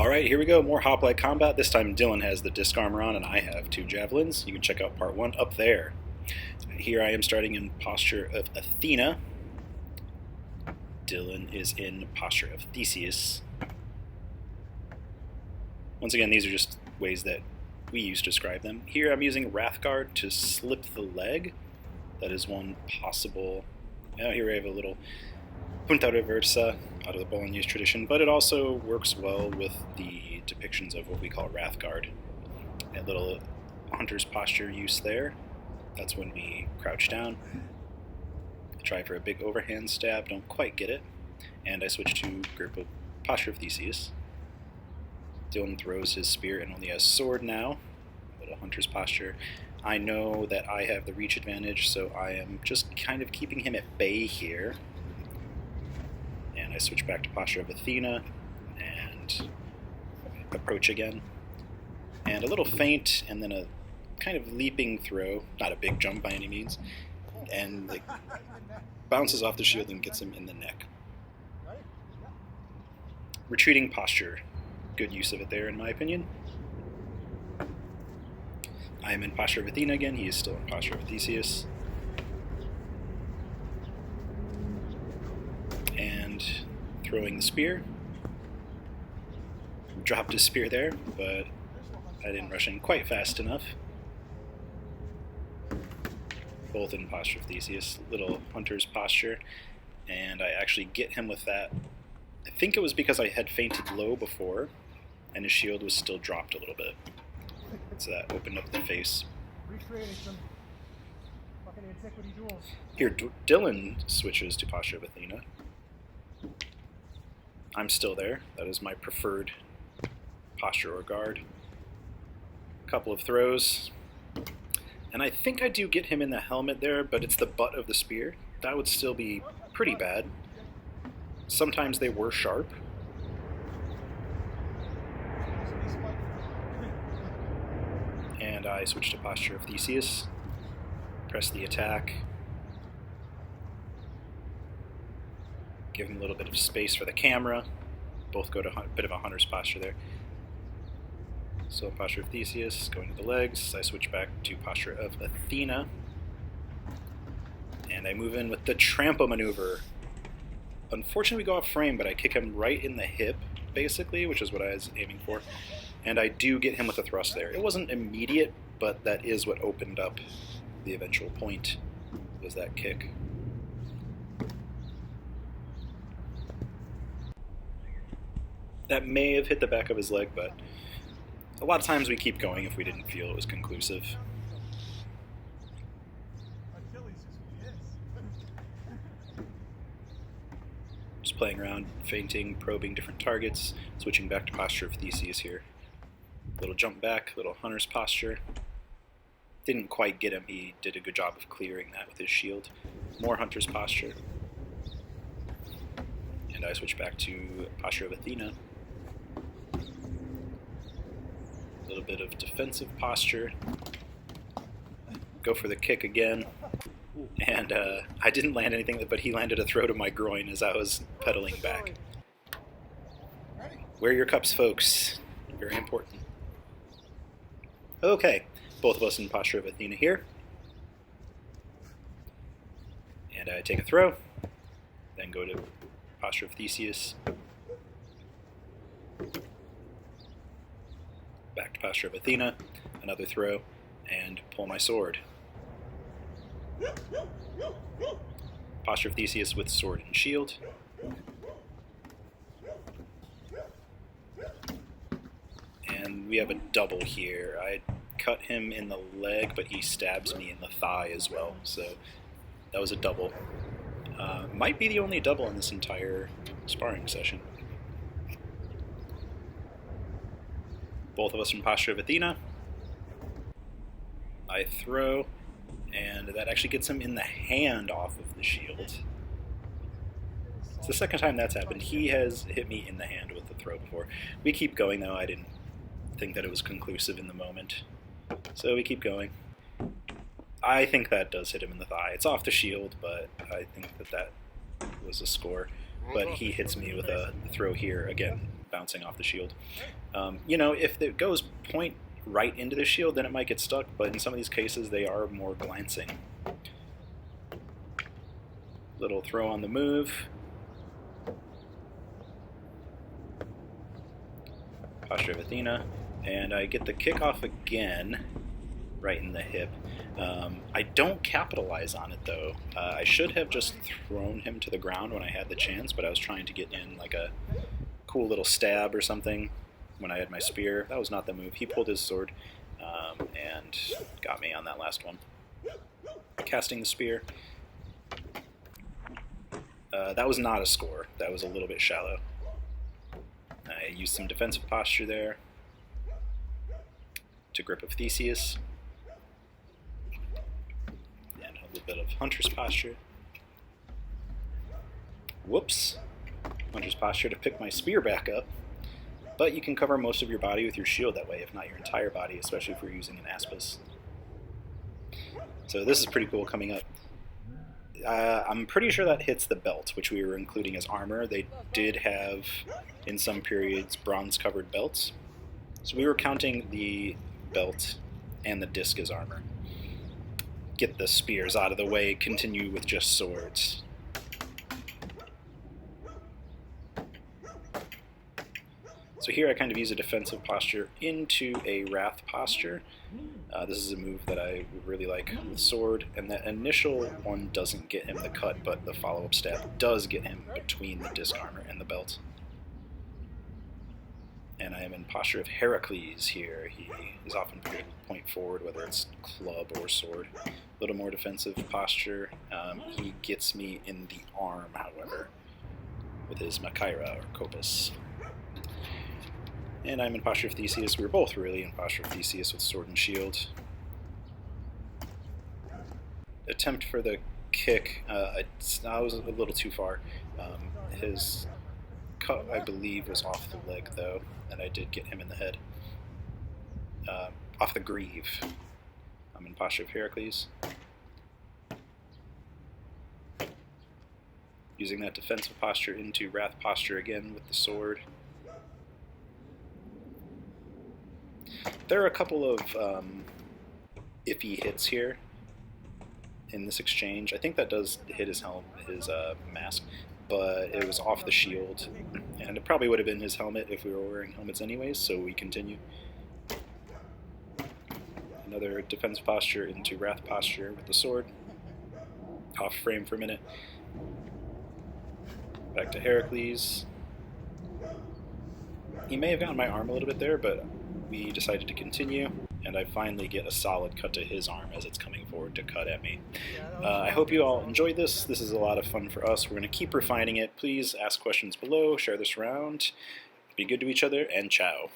Alright, here we go. More Hoplite combat. This time Dylan has the disc armor on and I have two javelins. You can check out part 1 up there. Here I am starting in posture of Athena. Dylan is in posture of Theseus. Once again, these are just ways that we use to describe them. Here I'm using Wrathguard to slip the leg. That is one possible. Now here I have a little punta reversa out of the Bolognese tradition, but it also works well with the depictions of what we call Wrathguard. A little hunter's posture use there. That's when we crouch down. Try for a big overhand stab, don't quite get it. And I switch to grip of posture of Theseus. Dylan throws his spear and only has sword now. A little hunter's posture. I know that I have the reach advantage, so I am just kind of keeping him at bay here. And I switch back to posture of Athena and approach again. And a little feint, and then a kind of leaping throw, not a big jump by any means, and it bounces off the shield and gets him in the neck. Retreating posture, good use of it there in my opinion. I am in posture of Athena again, he is still in posture of Theseus. And throwing the spear. Dropped his spear there, but I didn't rush in quite fast enough. Both in posture of Theseus, little hunter's posture, and I actually get him with that. I think it was because I had feinted low before, and his shield was still dropped a little bit. So that opened up the face. Recreating some fucking antiquity duels. Here, Dylan switches to posture of Athena. I'm still there. That is my preferred posture or guard. A couple of throws. And I think I do get him in the helmet there, but it's the butt of the spear. That would still be pretty bad. Sometimes they were sharp. And I switch to posture of Theseus. Press the attack. Give him a little bit of space for the camera. Both go to a bit of a hunter's posture there. So posture of Theseus, going to the legs. I switch back to posture of Athena. And I move in with the trample maneuver. Unfortunately we go off frame, but I kick him right in the hip, basically, which is what I was aiming for. And I do get him with a thrust there. It wasn't immediate, but that is what opened up the eventual point, was that kick. That may have hit the back of his leg, but a lot of times we keep going if we didn't feel it was conclusive. Just playing around, feinting, probing different targets, switching back to posture of Theseus here. Little jump back, little hunter's posture. Didn't quite get him, he did a good job of clearing that with his shield. More hunter's posture. And I switch back to posture of Athena. A little bit of defensive posture. Go for the kick again. And I didn't land anything, but he landed a throw to my groin as I was pedaling back. Wear your cups, folks. Very important. Okay, both of us in posture of Athena here. And I take a throw, then go to posture of Theseus. Back to posture of Athena, another throw, and pull my sword. Posture of Theseus with sword and shield. And we have a double here. I cut him in the leg, but he stabs me in the thigh as well, so that was a double. Might be the only double in this entire sparring session. Both of us in posture of Athena. I throw, and that actually gets him in the hand off of the shield. It's the second time that's happened. He has hit me in the hand with the throw before. We keep going though, I didn't think that it was conclusive in the moment. So we keep going. I think that does hit him in the thigh. It's off the shield, but I think that that was a score. But he hits me with a throw here, again, bouncing off the shield. You know, if it goes point right into the shield, then it might get stuck, but in some of these cases they are more glancing. Little throw on the move. Posture of Athena. And I get the kickoff again, right in the hip. I don't capitalize on it though. I should have just thrown him to the ground when I had the chance, but I was trying to get in like a cool little stab or something when I had my spear. That was not the move. He pulled his sword and got me on that last one. Casting the spear. That was not a score. That was a little bit shallow. I used some defensive posture there to Grip of Theseus. And a little bit of Hunter's posture. Whoops. Hunter's posture to pick my spear back up. But you can cover most of your body with your shield that way, if not your entire body, especially if you're using an Aspis. So this is pretty cool coming up. I'm pretty sure that hits the belt, which we were including as armor. They did have, in some periods, bronze-covered belts. So we were counting the belt and the disc as armor. Get the spears out of the way, continue with just swords. So here I kind of use a defensive posture into a wrath posture. This is a move that I really like with sword, and that initial one doesn't get him the cut, but the follow-up stab does get him between the disc armor and the belt. And I am in posture of Heracles here. He is often put point forward, whether it's club or sword. A little more defensive posture. He gets me in the arm, however, with his Machaira or Kopus. And I'm in posture of Theseus. We were both really in posture of Theseus with sword and shield. Attempt for the kick. I was a little too far. His cut, I believe, was off the leg, though, and I did get him in the head. Off the greave. I'm in posture of Heracles. Using that defensive posture into wrath posture again with the sword. There are a couple of iffy hits here in this exchange. I think that does hit his mask, but it was off the shield, and it probably would have been his helmet if we were wearing helmets anyways, so we continue. Another defense posture into wrath posture with the sword. Off frame for a minute. Back to Heracles. He may have gotten my arm a little bit there, but we decided to continue, and I finally get a solid cut to his arm as it's coming forward to cut at me. I hope you all enjoyed this. This is a lot of fun for us. We're going to keep refining it. Please ask questions below, share this around, be good to each other, and ciao.